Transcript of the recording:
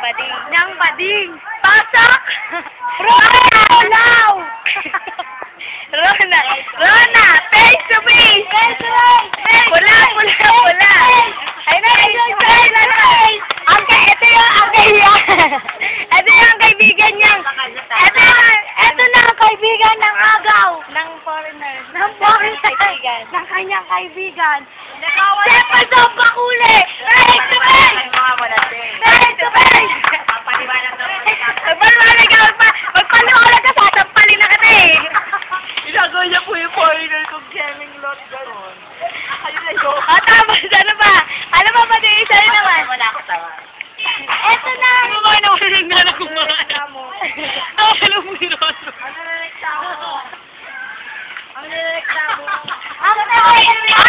bading. Ng bading. Pasok! Rona! Now! Rona! Face to face! Pula! Ay na, ito yung kaibigan niyang. Ito na ang kaibigan ng agaw. Ng foreigner. Ng foreigner. Kaibigan. Ng kanyang kaibigan. Sepas of Bakule! Face to face! Face to face! Magpaliwanag ka, magpaliwanag ka, sasampalin na kita eh. Ginagawa niya po yung foreigner kong Jemming Lot gano'n. Tapos, ano ba? Ano ba pati isa rin naman? Wala ako tawa. Eto na! Ano ba naman na kumain? Alam mo yun. Ano na nagtamo? Ano na nagtamo? Ang